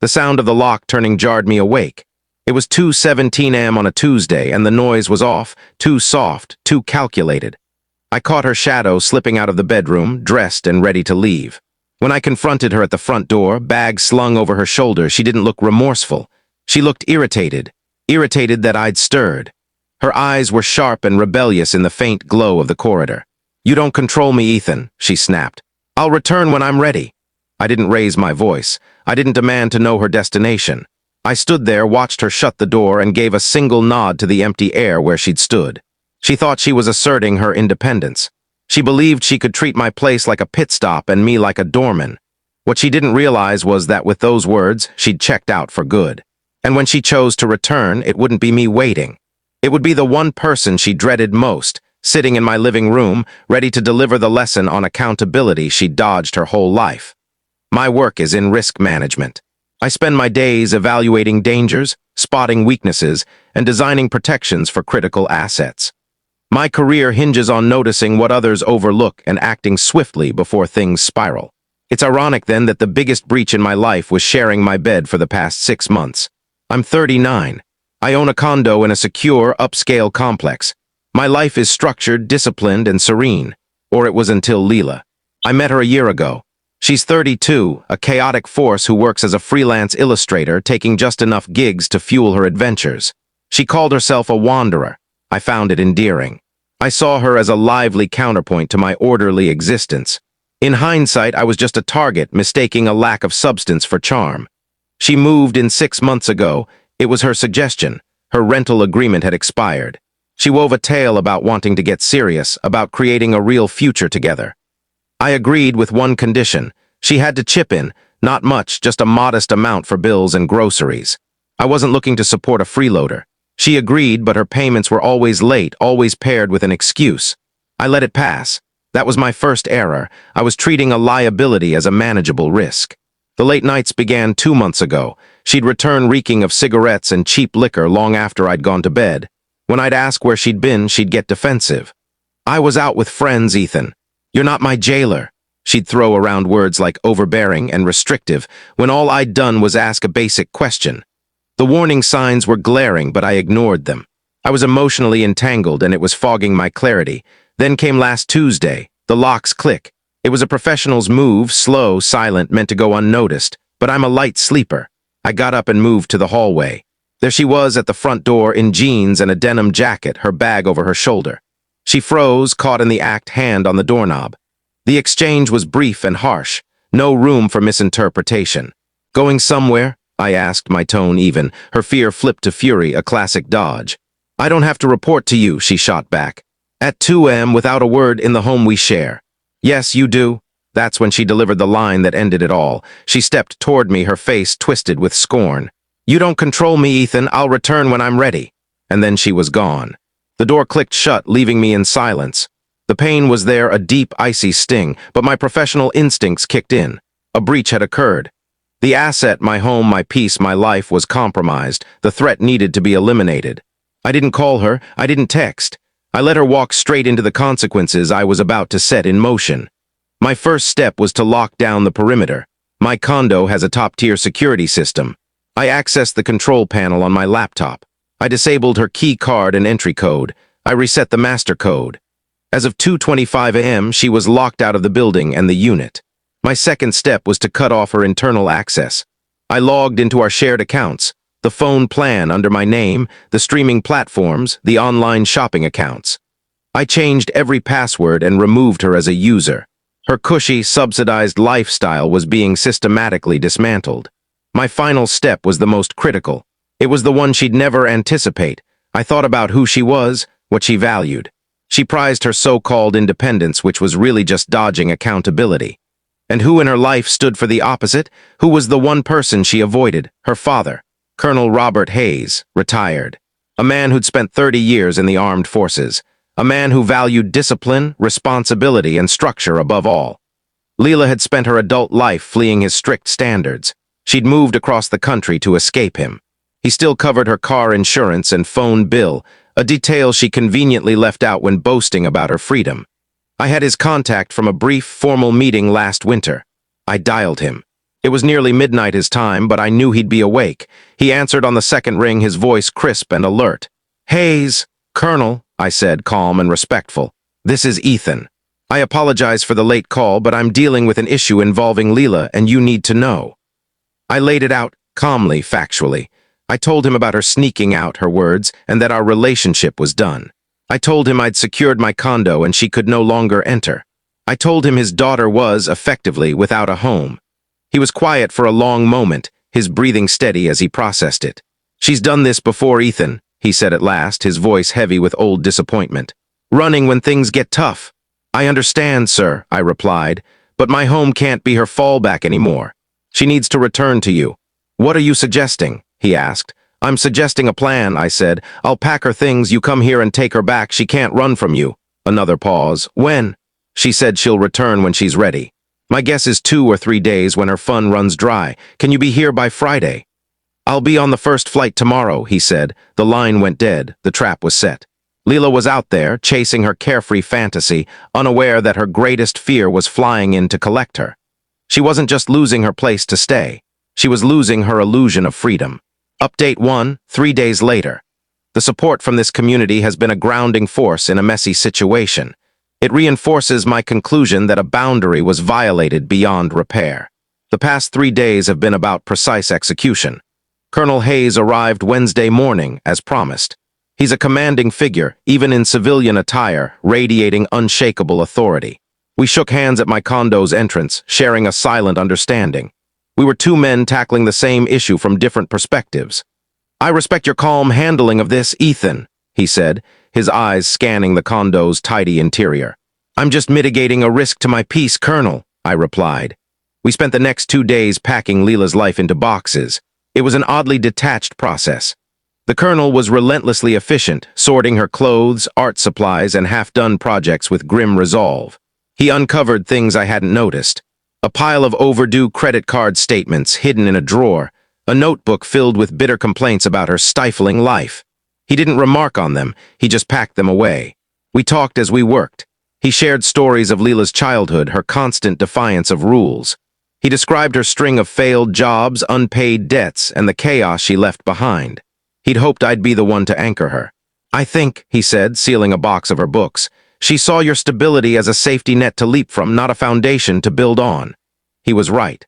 The sound of the lock turning jarred me awake. It was 2:17 a.m. on a Tuesday, and the noise was off, too soft, too calculated. I caught her shadow slipping out of the bedroom, dressed and ready to leave. When I confronted her at the front door, bag slung over her shoulder, she didn't look remorseful. She looked irritated that I'd stirred. Her eyes were sharp and rebellious in the faint glow of the corridor. "You don't control me, Ethan," she snapped. "I'll return when I'm ready." I didn't raise my voice. I didn't demand to know her destination. I stood there, watched her shut the door, and gave a single nod to the empty air where she'd stood. She thought she was asserting her independence. She believed she could treat my place like a pit stop and me like a doorman. What she didn't realize was that with those words, she'd checked out for good. And when she chose to return, it wouldn't be me waiting. It would be the one person she dreaded most, sitting in my living room, ready to deliver the lesson on accountability she'd dodged her whole life. My work is in risk management. I spend my days evaluating dangers, spotting weaknesses, and designing protections for critical assets. My career hinges on noticing what others overlook and acting swiftly before things spiral. It's ironic, then, that the biggest breach in my life was sharing my bed for the past 6 months. I'm 39. I own a condo in a secure, upscale complex. My life is structured, disciplined, and serene. Or it was until Leela. I met her a year ago. She's 32, a chaotic force who works as a freelance illustrator, taking just enough gigs to fuel her adventures. She called herself a wanderer. I found it endearing. I saw her as a lively counterpoint to my orderly existence. In hindsight, I was just a target, mistaking a lack of substance for charm. She moved in 6 months ago. It was her suggestion. Her rental agreement had expired. She wove a tale about wanting to get serious, about creating a real future together. I agreed with one condition. She had to chip in, not much, just a modest amount for bills and groceries. I wasn't looking to support a freeloader. She agreed, but her payments were always late, always paired with an excuse. I let it pass. That was my first error. I was treating a liability as a manageable risk. The late nights began 2 months ago. She'd return reeking of cigarettes and cheap liquor long after I'd gone to bed. When I'd ask where she'd been, she'd get defensive. "I was out with friends, Ethan. You're not my jailer." She'd throw around words like overbearing and restrictive when all I'd done was ask a basic question. The warning signs were glaring, but I ignored them. I was emotionally entangled, and it was fogging my clarity. Then came last Tuesday. The locks click. It was a professional's move, slow, silent, meant to go unnoticed, but I'm a light sleeper. I got up and moved to the hallway. There she was at the front door in jeans and a denim jacket, her bag over her shoulder. She froze, caught in the act, hand on the doorknob. The exchange was brief and harsh, no room for misinterpretation. "Going somewhere?" I asked, my tone even. Her fear flipped to fury, a classic dodge. "I don't have to report to you," she shot back. "At 2 a.m. without a word in the home we share." "Yes, you do." That's when she delivered the line that ended it all. She stepped toward me, her face twisted with scorn. "You don't control me, Ethan. I'll return when I'm ready." And then she was gone. The door clicked shut, leaving me in silence. The pain was there, a deep, icy sting, but my professional instincts kicked in. A breach had occurred. The asset, my home, my peace, my life, was compromised. The threat needed to be eliminated. I didn't call her. I didn't text. I let her walk straight into the consequences I was about to set in motion. My first step was to lock down the perimeter. My condo has a top-tier security system. I accessed the control panel on my laptop. I disabled her key card and entry code. I reset the master code. As of 2:25 a.m., she was locked out of the building and the unit. My second step was to cut off her internal access. I logged into our shared accounts, the phone plan under my name, the streaming platforms, the online shopping accounts. I changed every password and removed her as a user. Her cushy, subsidized lifestyle was being systematically dismantled. My final step was the most critical. It was the one she'd never anticipate. I thought about who she was, what she valued. She prized her so-called independence, which was really just dodging accountability. And who in her life stood for the opposite? Who was the one person she avoided? Her father, Colonel Robert Hayes, retired. A man who'd spent 30 years in the armed forces. A man who valued discipline, responsibility, and structure above all. Leela had spent her adult life fleeing his strict standards. She'd moved across the country to escape him. He still covered her car insurance and phone bill, a detail she conveniently left out when boasting about her freedom. I had his contact from a brief, formal meeting last winter. I dialed him. It was nearly midnight his time, but I knew he'd be awake. He answered on the second ring, his voice crisp and alert. "Hayes." "Colonel," I said, calm and respectful. "This is Ethan. I apologize for the late call, but I'm dealing with an issue involving Leela, and you need to know." I laid it out, calmly, factually. I told him about her sneaking out, her words, and that our relationship was done. I told him I'd secured my condo and she could no longer enter. I told him his daughter was, effectively, without a home. He was quiet for a long moment, his breathing steady as he processed it. "She's done this before, Ethan," he said at last, his voice heavy with old disappointment. "Running when things get tough." "I understand, sir," I replied, "but my home can't be her fallback anymore. She needs to return to you." "What are you suggesting?" he asked. "I'm suggesting a plan," I said. "I'll pack her things, you come here and take her back. She can't run from you." Another pause. "When?" "She said she'll return when she's ready. My guess is 2 or 3 days when her fun runs dry. Can you be here by Friday?" "I'll be on the first flight tomorrow," he said. The line went dead. The trap was set. Leela was out there, chasing her carefree fantasy, unaware that her greatest fear was flying in to collect her. She wasn't just losing her place to stay. She was losing her illusion of freedom. Update 1, 3 days later. The support from this community has been a grounding force in a messy situation. It reinforces my conclusion that a boundary was violated beyond repair. The past 3 days have been about precise execution. Colonel Hayes arrived Wednesday morning, as promised. He's a commanding figure, even in civilian attire, radiating unshakable authority. We shook hands at my condo's entrance, sharing a silent understanding. We were 2 men tackling the same issue from different perspectives. "I respect your calm handling of this, Ethan," he said, his eyes scanning the condo's tidy interior. "I'm just mitigating a risk to my peace, Colonel," I replied. We spent the next 2 days packing Leela's life into boxes. It was an oddly detached process. The Colonel was relentlessly efficient, sorting her clothes, art supplies, and half-done projects with grim resolve. He uncovered things I hadn't noticed. A pile of overdue credit card statements hidden in a drawer, a notebook filled with bitter complaints about her stifling life. He didn't remark on them, he just packed them away. We talked as we worked. He shared stories of Leela's childhood, her constant defiance of rules. He described her string of failed jobs, unpaid debts, and the chaos she left behind. He'd hoped I'd be the one to anchor her. "I think," he said, sealing a box of her books, "she saw your stability as a safety net to leap from, not a foundation to build on." He was right.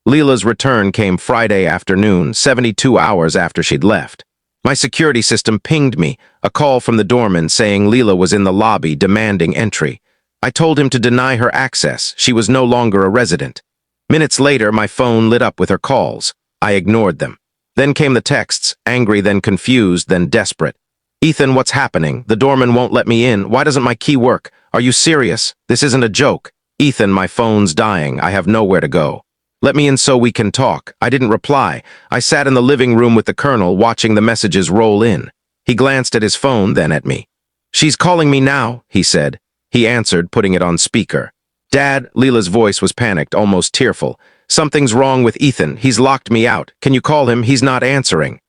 Leela's return came Friday afternoon, 72 hours after she'd left. My security system pinged me, a call from the doorman saying Leela was in the lobby demanding entry. I told him to deny her access. She was no longer a resident. Minutes later, my phone lit up with her calls. I ignored them. Then came the texts, angry, then confused, then desperate. "Ethan, what's happening? The doorman won't let me in. Why doesn't my key work? Are you serious? This isn't a joke. Ethan, my phone's dying. I have nowhere to go. Let me in so we can talk." I didn't reply. I sat in the living room with the Colonel, watching the messages roll in. He glanced at his phone, then at me. "She's calling me now," he said. He answered, putting it on speaker. "Dad," Leela's voice was panicked, almost tearful. "Something's wrong with Ethan. He's locked me out. Can you call him? He's not answering."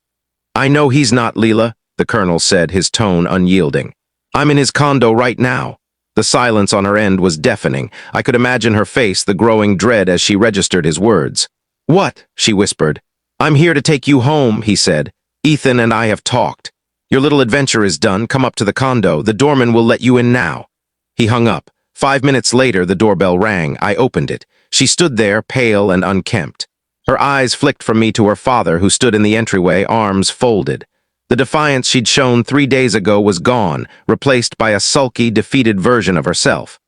"I know he's not, Leela," the Colonel said, his tone unyielding. "I'm in his condo right now." The silence on her end was deafening. I could imagine her face, the growing dread as she registered his words. "What?" she whispered. "I'm here to take you home," he said. "Ethan and I have talked. Your little adventure is done. Come up to the condo. The doorman will let you in now." He hung up. 5 minutes later, the doorbell rang. I opened it. She stood there, pale and unkempt. Her eyes flicked from me to her father, who stood in the entryway, arms folded. The defiance she'd shown 3 days ago was gone, replaced by a sulky, defeated version of herself.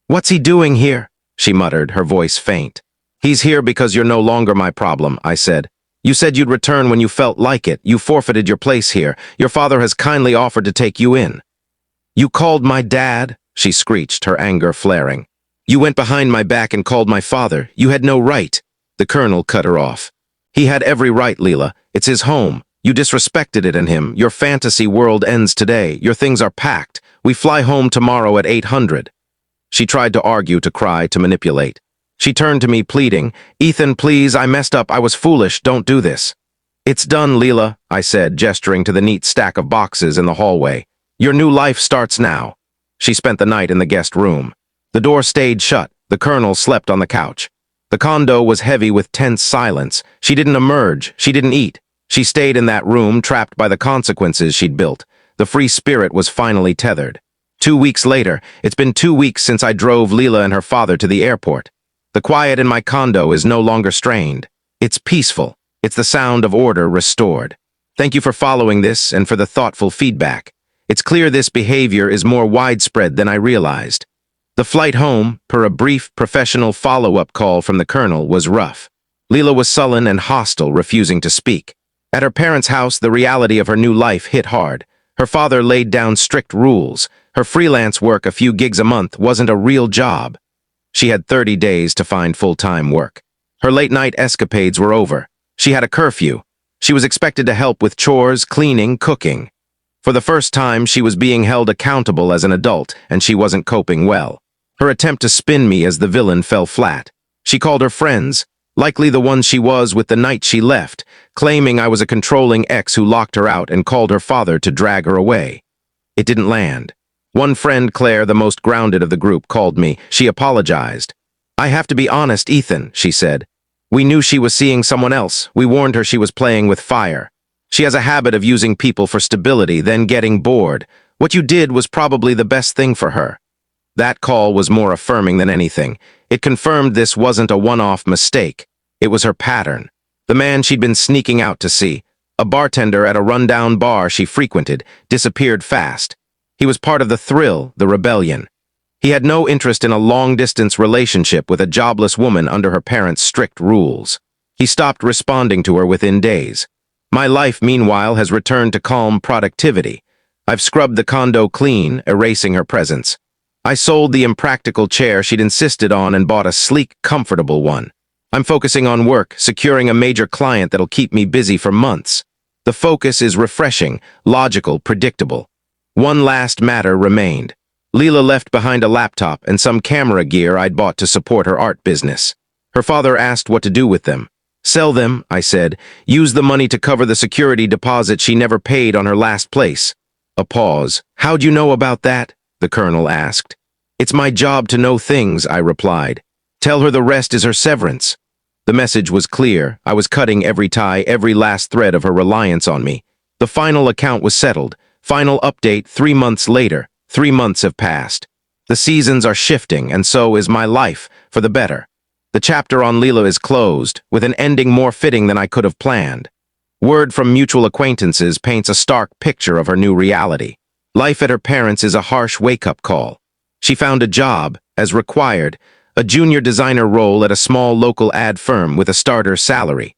"What's he doing here?" she muttered, her voice faint. "He's here because you're no longer my problem," I said. "You said you'd return when you felt like it. You forfeited your place here. Your father has kindly offered to take you in." "You called my dad?" she screeched, her anger flaring. "You went behind my back and called my father. You had no right." The Colonel cut her off. "He had every right, Leela. It's his home. You disrespected it in him. Your fantasy world ends today. Your things are packed. We fly home tomorrow at 800. She tried to argue, to cry, to manipulate. She turned to me, pleading, "Ethan, please, I messed up. I was foolish. Don't do this." "It's done, Leela," I said, gesturing to the neat stack of boxes in the hallway. "Your new life starts now." She spent the night in the guest room. The door stayed shut. The Colonel slept on the couch. The condo was heavy with tense silence. She didn't emerge. She didn't eat. She stayed in that room, trapped by the consequences she'd built. The free spirit was finally tethered. 2 weeks later, it's been 2 weeks since I drove Leela and her father to the airport. The quiet in my condo is no longer strained. It's peaceful. It's the sound of order restored. Thank you for following this and for the thoughtful feedback. It's clear this behavior is more widespread than I realized. The flight home, per a brief professional follow-up call from the colonel, was rough. Leela was sullen and hostile, refusing to speak. At her parents' house, the reality of her new life hit hard. Her father laid down strict rules. Her freelance work, a few gigs a month, wasn't a real job. She had 30 days to find full-time work. Her late-night escapades were over. She had a curfew. She was expected to help with chores, cleaning, cooking. For the first time, she was being held accountable as an adult, and she wasn't coping well. Her attempt to spin me as the villain fell flat. She called her friends, likely the ones she was with the night she left, claiming I was a controlling ex who locked her out and called her father to drag her away. It didn't land. One friend, Claire, the most grounded of the group, called me. She apologized. "I have to be honest, Ethan," she said. "We knew she was seeing someone else. We warned her she was playing with fire. She has a habit of using people for stability, then getting bored. What you did was probably the best thing for her." That call was more affirming than anything. It confirmed this wasn't a one-off mistake. It was her pattern. The man she'd been sneaking out to see, a bartender at a rundown bar she frequented, disappeared fast. He was part of the thrill, the rebellion. He had no interest in a long-distance relationship with a jobless woman under her parents' strict rules. He stopped responding to her within days. My life, meanwhile, has returned to calm productivity. I've scrubbed the condo clean, erasing her presence. I sold the impractical chair she'd insisted on and bought a sleek, comfortable one. I'm focusing on work, securing a major client that'll keep me busy for months. The focus is refreshing, logical, predictable. One last matter remained. Leela left behind a laptop and some camera gear I'd bought to support her art business. Her father asked what to do with them. "Sell them," I said. "Use the money to cover the security deposit she never paid on her last place." A pause. "How'd you know about that?" the colonel asked. "It's my job to know things," I replied. "Tell her the rest is her severance." The message was clear. I was cutting every tie, every last thread of her reliance on me. The final account was settled. Final update 3 months later. 3 months have passed. The seasons are shifting, and so is my life, for the better. The chapter on Leela is closed, with an ending more fitting than I could have planned. Word from mutual acquaintances paints a stark picture of her new reality. Life at her parents' is a harsh wake-up call. She found a job, as required, a junior designer role at a small local ad firm with a starter salary.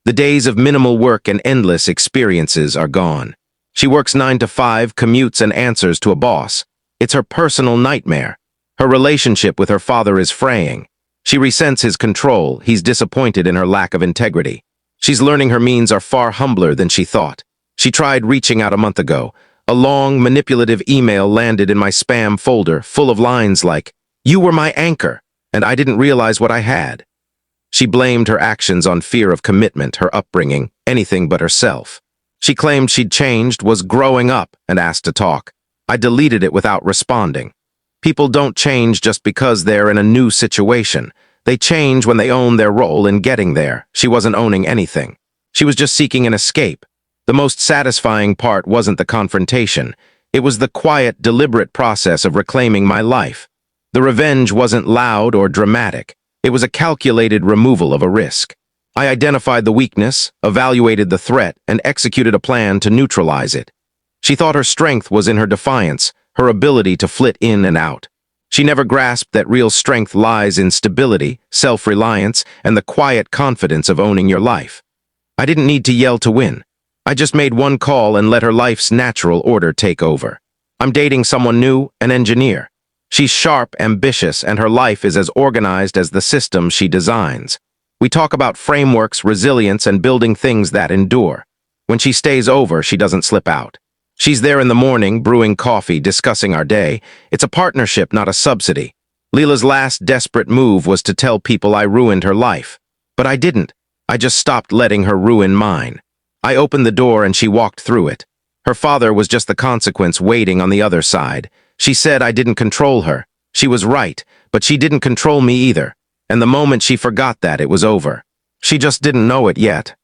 The days of minimal work and endless experiences are gone. She works 9 to 5, commutes and answers to a boss. It's her personal nightmare. Her relationship with her father is fraying. She resents his control. He's disappointed in her lack of integrity. She's learning her means are far humbler than she thought. She tried reaching out a month ago. A long, manipulative email landed in my spam folder, full of lines like, "You were my anchor, and I didn't realize what I had." She blamed her actions on fear of commitment, her upbringing, anything but herself. She claimed she'd changed, was growing up, and asked to talk. I deleted it without responding. People don't change just because they're in a new situation. They change when they own their role in getting there. She wasn't owning anything. She was just seeking an escape. The most satisfying part wasn't the confrontation. It was the quiet, deliberate process of reclaiming my life. The revenge wasn't loud or dramatic. It was a calculated removal of a risk. I identified the weakness, evaluated the threat, and executed a plan to neutralize it. She thought her strength was in her defiance, her ability to flit in and out. She never grasped that real strength lies in stability, self-reliance, and the quiet confidence of owning your life. I didn't need to yell to win. I just made one call and let her life's natural order take over. I'm dating someone new, an engineer. She's sharp, ambitious, and her life is as organized as the system she designs. We talk about frameworks, resilience, and building things that endure. When she stays over, she doesn't slip out. She's there in the morning, brewing coffee, discussing our day. It's a partnership, not a subsidy. Leela's last desperate move was to tell people I ruined her life. But I didn't. I just stopped letting her ruin mine. I opened the door and she walked through it. Her father was just the consequence waiting on the other side. She said I didn't control her. She was right, but she didn't control me either. And the moment she forgot that, it was over. She just didn't know it yet.